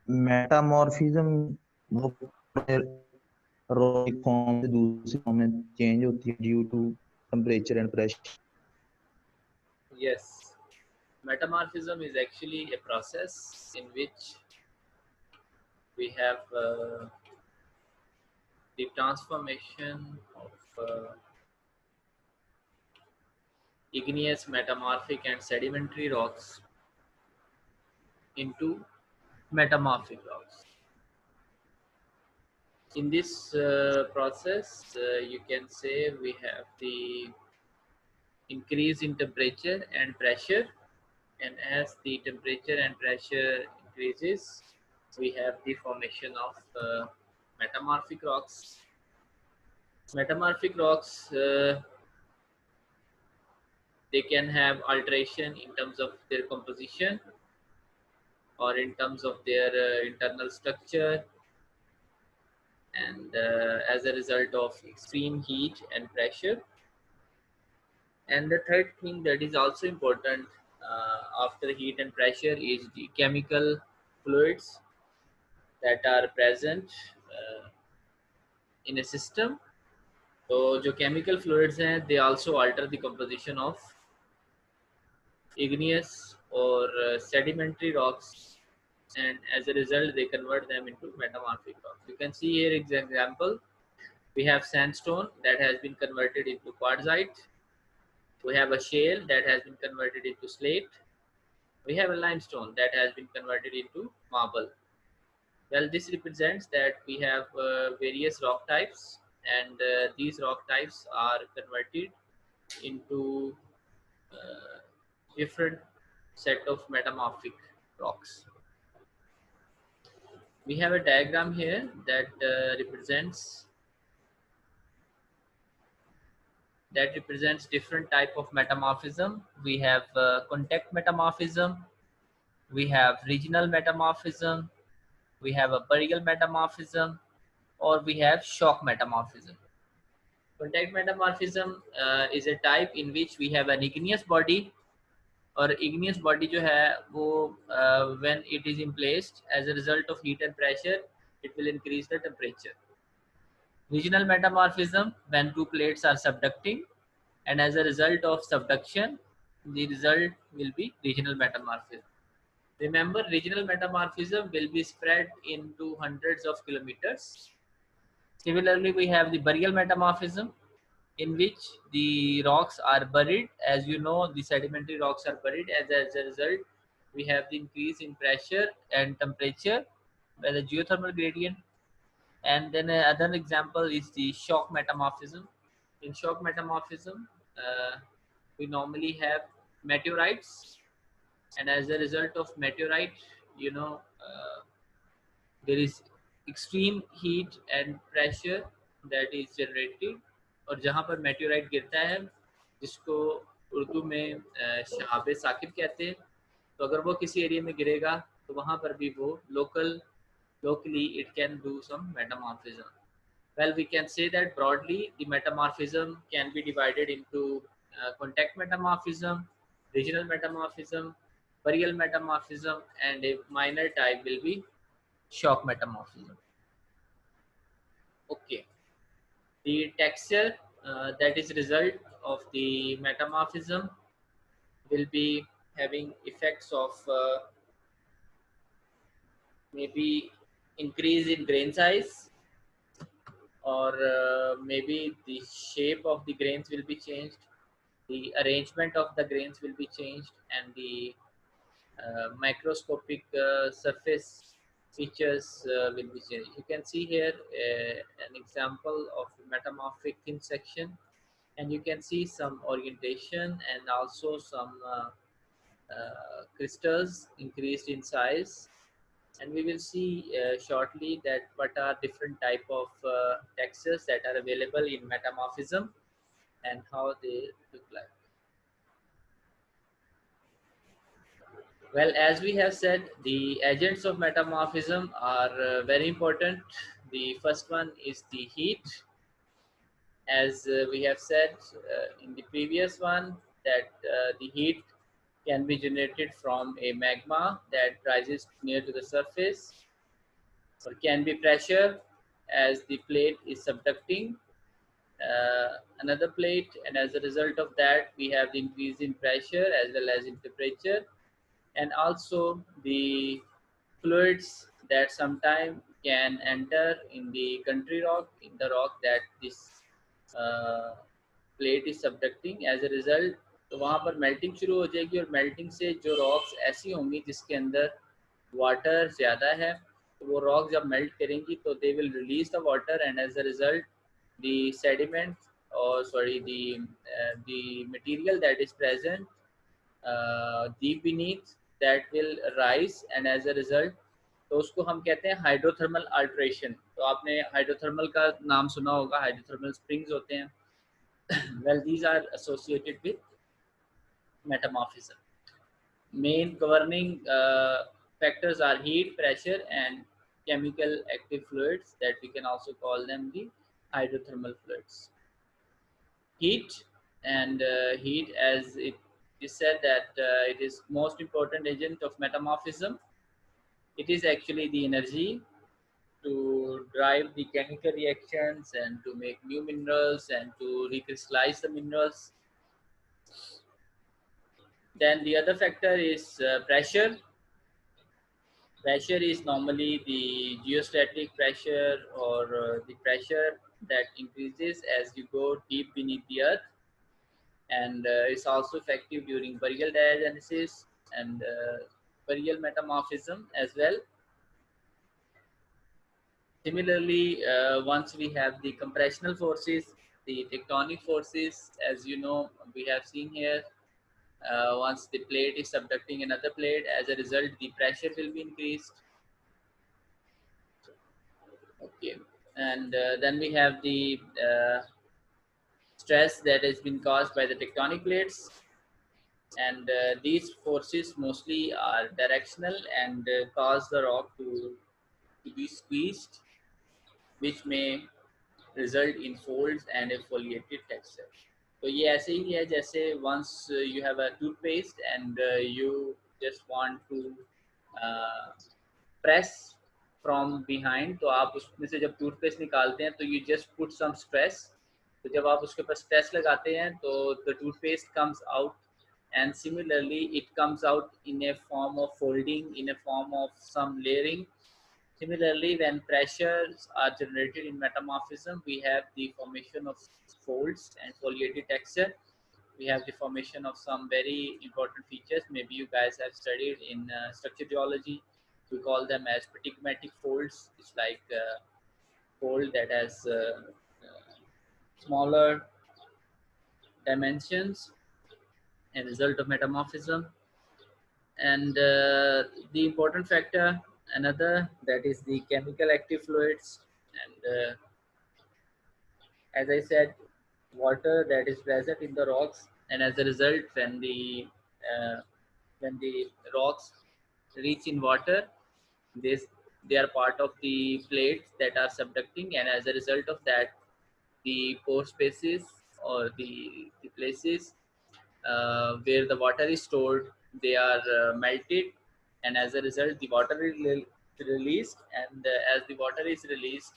Metamorphism वो एक form से दूसरी फॉर्म में चेंज होती है due to temperature and pressure. Yes, metamorphism is actually a process in which we have the transformation of igneous, metamorphic, and sedimentary rocks into metamorphic rocks. In this process, you can say we have the increase in temperature and pressure, and as the temperature and pressure increases, we have the formation of metamorphic rocks. Metamorphic rocks, they can have alteration in terms of their composition or in terms of their internal structure, and as a result of extreme heat and pressure. And the third thing that is also important after heat and pressure is the chemical fluids that are present in a system. तो जो chemical fluids हैं, they also alter the composition of igneous or sedimentary rocks, and as a result they convert them into metamorphic rocks. You can see here example. We have sandstone that has been converted into quartzite. We have a shale that has been converted into slate. We have a limestone that has been converted into marble. Well, this represents that we have various rock types, and these rock types are converted into different set of metamorphic rocks. We have a diagram here that represents different type of metamorphism. We have contact metamorphism, we have regional metamorphism, we have a burial metamorphism, or we have shock metamorphism. Contact metamorphism is a type in which we have an igneous body, और igneous body जो है वो when it is in placed as a result of heat and pressure, it will increase the temperature. Regional metamorphism, when two plates are subducting, and as a result of subduction, the result will be regional metamorphism. Remember, regional metamorphism will be spread into hundreds of kilometers. Similarly, we have the burial metamorphism, in which the rocks are buried. As you know, the sedimentary rocks are buried. As a result, we have the increase in pressure and temperature by the geothermal gradient. And then another example is the shock metamorphism. In shock metamorphism, we normally have meteorites, and as a result of meteorite, there is extreme heat and pressure that is generated. और जहाँ पर meteorite गिरता है, जिसको उर्दू में शहाब साकिब कहते हैं, तो अगर वो किसी एरिया में गिरेगा तो वहाँ पर भी वो locally it can do some metamorphism. Well, we can say that broadly the metamorphism can be divided into contact metamorphism, regional metamorphism, burial metamorphism, and a minor type will be shock metamorphism. Okay, the texture that is result of the metamorphism will be having effects of maybe increase in grain size, or maybe the shape of the grains will be changed, the arrangement of the grains will be changed, and the microscopic surface features will be changed. You can see here an example of metamorphic thin section, and you can see some orientation and also some crystals increased in size. And we will see shortly that what are different type of textures that are available in metamorphism and how they look like. Well, as we have said, the agents of metamorphism are very important. The first one is the heat. As we have said in the previous one, that the heat can be generated from a magma that rises near to the surface. or can be pressure as the plate is subducting another plate, and as a result of that we have the increase in pressure as well as in temperature, and also the fluids that sometime can enter in the country rock, in the rock that this uh, plate is subducting. As a result तो वहाँ पर melting शुरू हो जाएगी, और melting से जो rocks ऐसी होंगी जिसके अंदर वाटर ज़्यादा है, तो वो रॉक जब मेल्ट करेंगी तो they will release the water, and as a result the sediment, or sorry, the material that is present deep beneath, that will rise, and as a result तो उसको हम कहते हैं हाइड्रोथर्मल अल्ट्रेशन. तो आपने हाइड्रोथर्मल का नाम सुना होगा, हाइड्रोथर्मल स्प्रिंग्स होते हैं. well, these are associated with metamorphism. Main governing factors are heat, pressure, and chemical active fluids, that we can also call them the hydrothermal fluids. Heat, and heat, as it is said that it is most important agent of metamorphism. It is actually the energy to drive the chemical reactions and to make new minerals and to recrystallize the minerals. Then the other factor is pressure. Pressure is normally the geostatic pressure, or the pressure that increases as you go deep beneath the earth, and it's also effective during burial diagenesis and burial metamorphism as well. Similarly, once we have the compressional forces, the tectonic forces, as you know, we have seen here, once the plate is subducting another plate, as a result, the pressure will be increased. Okay, and then we have the stress that has been caused by the tectonic plates, and these forces mostly are directional and cause the rock to be squeezed, which may result in folds and a foliated texture. तो ये ऐसे ही है जैसे once you have a toothpaste and you just want to press from behind, तो आप उसमें से जब टूथपेस्ट निकालते हैं तो you just put some stress. तो जब आप उसके ऊपर स्ट्रेस लगाते हैं तो the toothpaste comes out, and similarly it comes out in a form of folding, in a form of some layering. Similarly, when pressures are generated in metamorphism, we have the formation of folds and foliated texture. We have the formation of some very important features. Maybe you guys have studied in structure geology. We call them as pedigmatic folds. It's like a fold that has smaller dimensions as a result of metamorphism. And the important factor, another, that is the chemical active fluids, and as I said, water that is present in the rocks, and as a result, when the rocks reach in water, this they are part of the plates that are subducting, and as a result of that, the pore spaces, or the places where the water is stored, they are melted, and as a result the water is released, and as the water is released,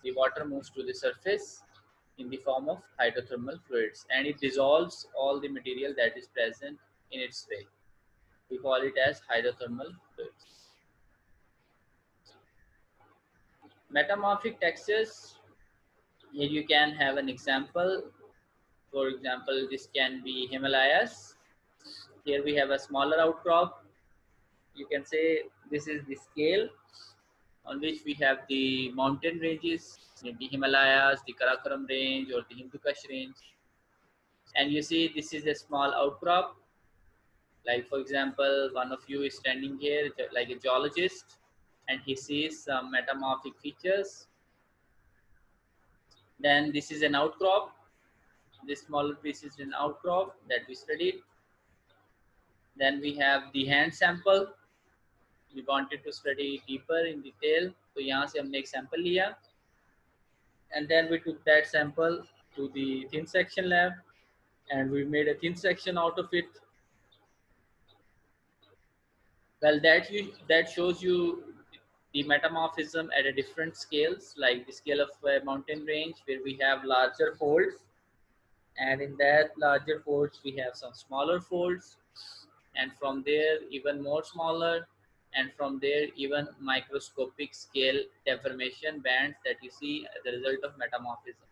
the water moves to the surface in the form of hydrothermal fluids, and it dissolves all the material that is present in its way. We call it as hydrothermal fluids. Metamorphic textures, here you can have an example. For example, this can be Himalayas. Here we have a smaller outcrop. You can say this is the scale on which we have the mountain ranges, maybe Himalayas, the Karakoram range, or the Hindu Kush range. And you see this is a small outcrop. Like for example, one of you is standing here like a geologist, and he sees some metamorphic features. Then this is an outcrop. This smaller piece is an outcrop that we studied. Then we have the hand sample. We wanted to study deeper in detail, तो यहाँ से हमने एक sample लिया, and then we took that sample to the thin section lab, and we made a thin section out of it. Well, that shows you the metamorphism at a different scales, like the scale of a mountain range where we have larger folds, and in that larger folds we have some smaller folds, and from there even more smaller, and from there even microscopic scale deformation bands that you see as a result of metamorphism.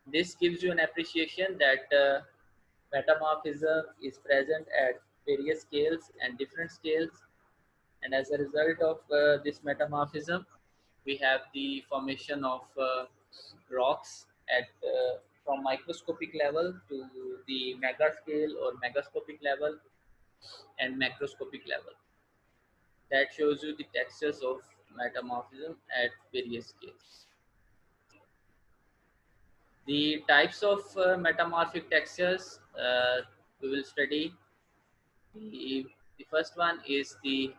This gives you an appreciation that metamorphism is present at various scales and different scales, and as a result of this metamorphism we have the formation of rocks at from microscopic level to the mega scale or megascopic level and macroscopic level. That shows you the textures of metamorphism at various scales. The types of metamorphic textures we will study. The first one is the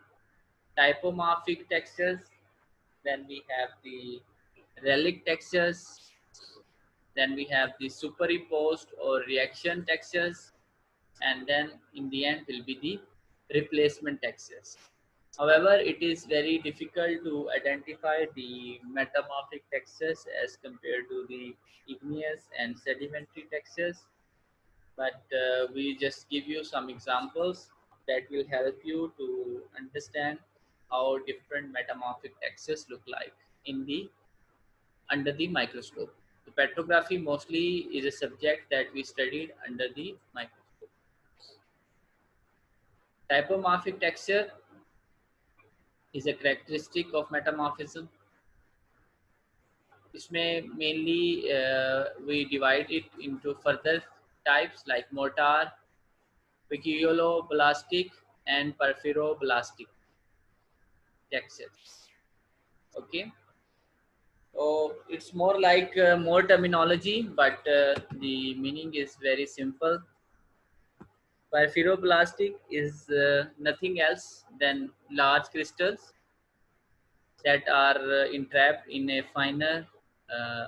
typomorphic textures. Then we have the relic textures. Then we have the superimposed or reaction textures. And then in the end will be the replacement textures. However, it is very difficult to identify the metamorphic textures as compared to the igneous and sedimentary textures, but we just give you some examples that will help you to understand how different metamorphic textures look like in the under the microscope. The petrography mostly is a subject that we studied under the microscope. Typomorphic texture is a characteristic of metamorphism. इसमें mainly we divide it into further types like mortar, piccioloblastic, and porphyroblastic textures. Okay, so it's more like more terminology, but the meaning is very simple. Porphyroblastic is nothing else than large crystals that are entrapped in a finer uh,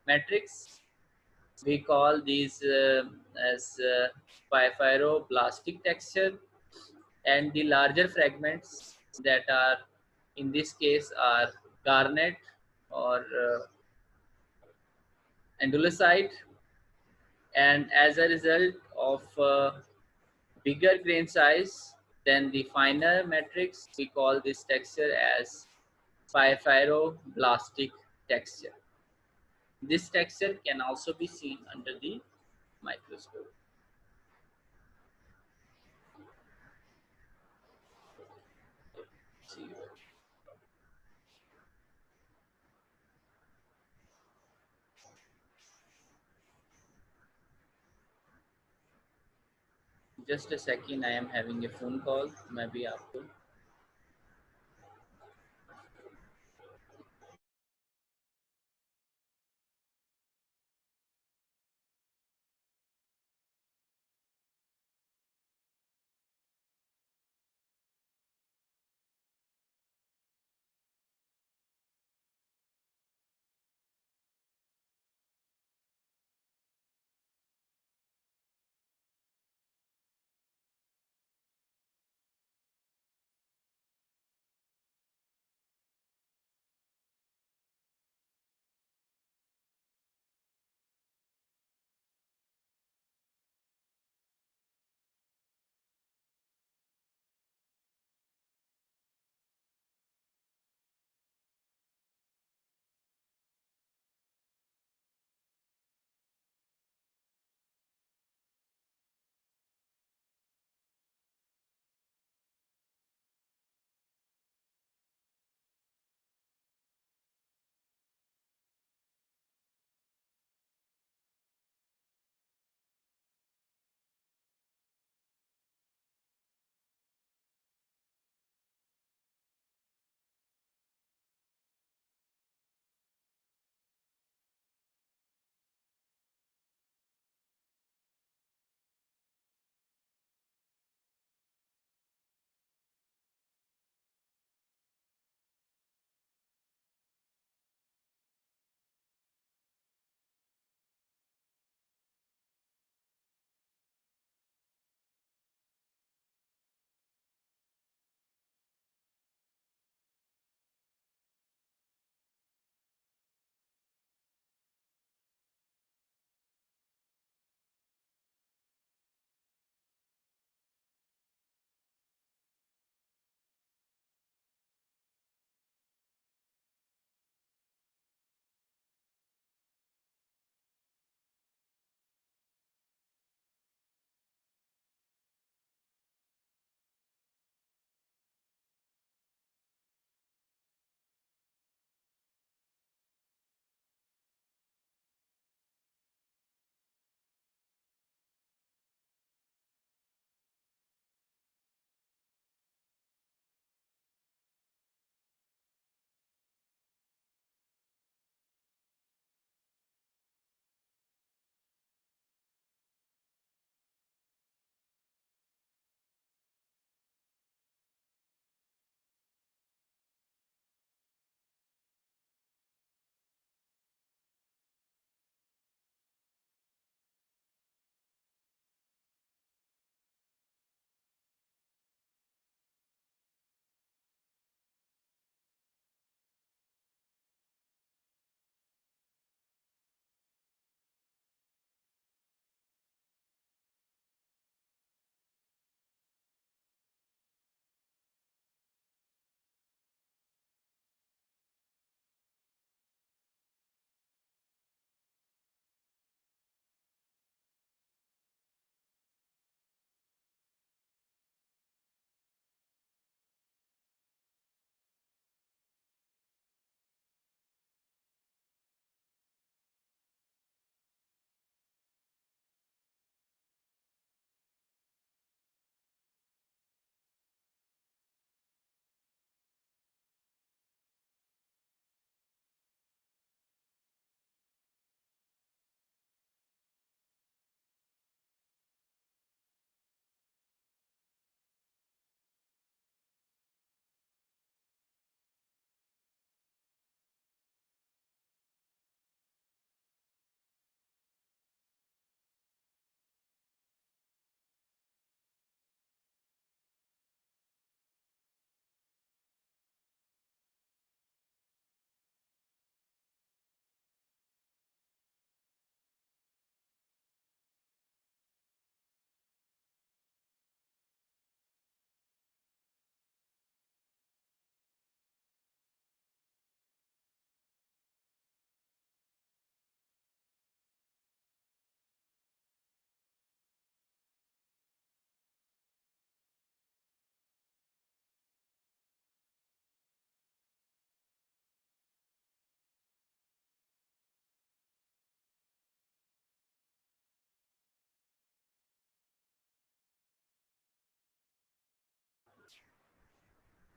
matrix. We call these as porphyroblastic texture, and the larger fragments that are in this case are garnet or andalusite, and as a result of bigger grain size than the finer matrix, we call this texture as porphyroblastic texture. This texture can also be seen under the microscope. Just a second, I am having a phone call. Maybe आपको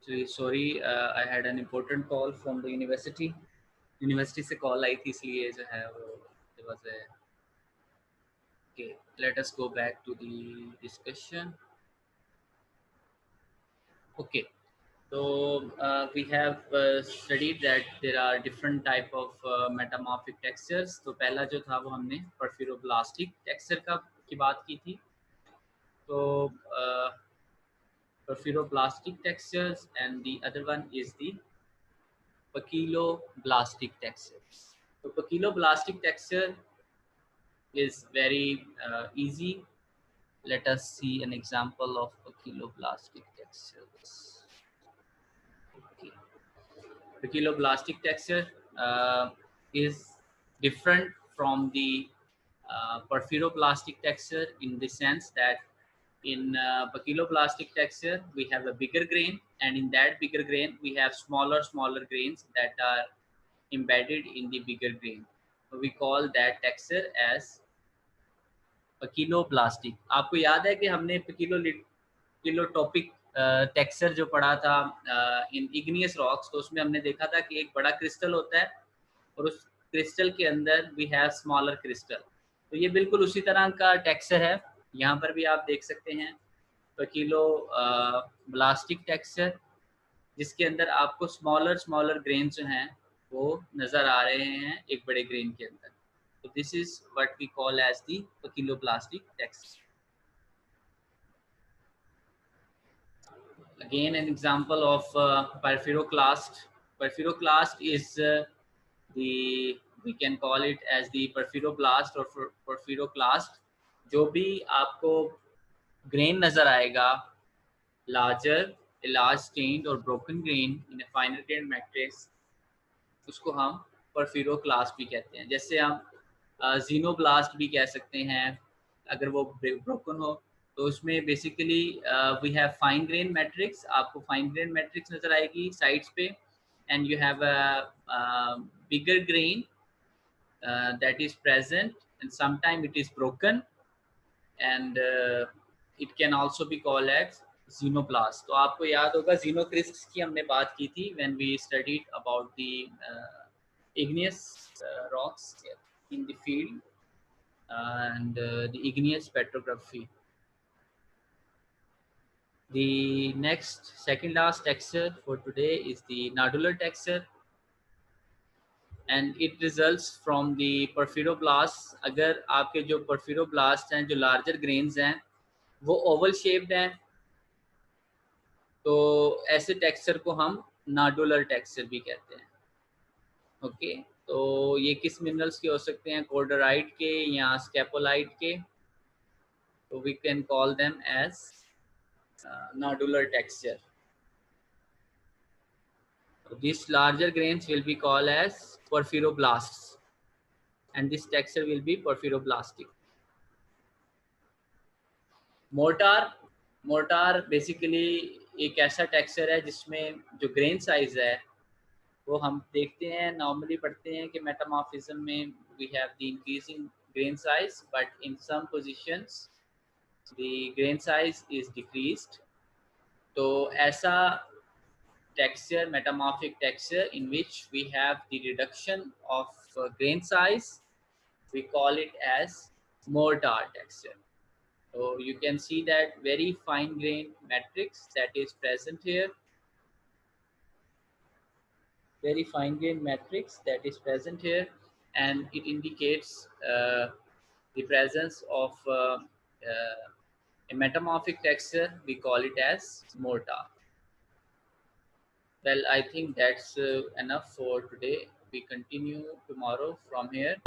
Actually, sorry, I had an important call from the university. University से call आई थी, इसलिए जो है वो there was a okay. Let us go back to the discussion. Okay, so we have studied that there are different type of metamorphic textures. तो पहला जो था वो हमने porphyroblastic texture की बात की थी. तो porphyroblastic textures, and the other one is the poikiloblastic texture. So poikiloblastic texture is very easy. Let us see an example of poikiloblastic textures. Okay. Poikiloblastic texture is different from the porphyroblastic texture in the sense that in poikiloblastic texture we have a bigger grain, and in that bigger grain we have smaller grains that are embedded in the bigger grain. So we call that texture as पकीलोब्लास्टिक. आपको याद है कि हमने पकीलोटॉपिक texture जो पढ़ा था इन igneous rocks, तो उसमें हमने देखा था कि एक बड़ा क्रिस्टल होता है और उस क्रिस्टल के अंदर वी हैव स्मॉलर क्रिस्टल. तो ये बिल्कुल उसी तरह का टेक्सचर है. यहाँ पर भी आप देख सकते हैं पकीलोब्लास्टिक टेक्सचर, जिसके अंदर आपको स्मॉलर ग्रेन जो हैं वो नज़र आ रहे हैं एक बड़े ग्रेन के अंदर. So this is what we call as the poikiloblastic texture. Again, an example of porphyroclast. Porphyroclast is we can call it as the porphyroblast or porphyroclast. जो भी आपको grain नजर आएगा larger, a large stained or broken grain in a finer grained matrix, उसको हम porphyroclast भी कहते हैं. जैसे हम जीनोब्लास्ट भी कह सकते हैं अगर वो ब्रोकन हो. तो उसमें basically we have fine grain matrix. आपको फाइन ग्रेन मैट्रिक्स नजर आएगी साइड्स पे, and you have a bigger grain that is present, and sometimes it is broken, and it can also be called as xenoblast. तो आपको याद होगा xenocrysts की हमने बात की थी when we studied about the igneous rocks in the field and the igneous petrography. The next second last texture for today is the nodular texture, and it results from the porphyroblasts. अगर आपके जो porphyroblasts हैं जो larger grains हैं वो oval shaped हैं, तो ऐसे texture को हम nodular texture भी कहते हैं. ओके, तो ये किस मिनरल्स के हो सकते हैं? कोर्डराइट के या स्केपोलाइट के. तो we can call them as nodular texture. So these larger grains will be called as porphyroblasts, and this texture will be porphyroblastic. Mortar basically एक ऐसा टेक्सचर है जिसमें जो ग्रेन साइज है वो हम देखते हैं, नॉर्मली पढ़ते हैं कि मेटामॉर्फिज्म में we have the increasing grain size, but in some positions the grain size is decreased. तो ऐसा texture, metamorphic texture in which we have the reduction of grain size, we call it as mortar texture. So you can see that very fine grain matrix that is present here, very fine grain matrix that is present here, and it indicates the presence of a metamorphic texture. We call it as mortar. Well, I think that's enough for today. We continue tomorrow from here.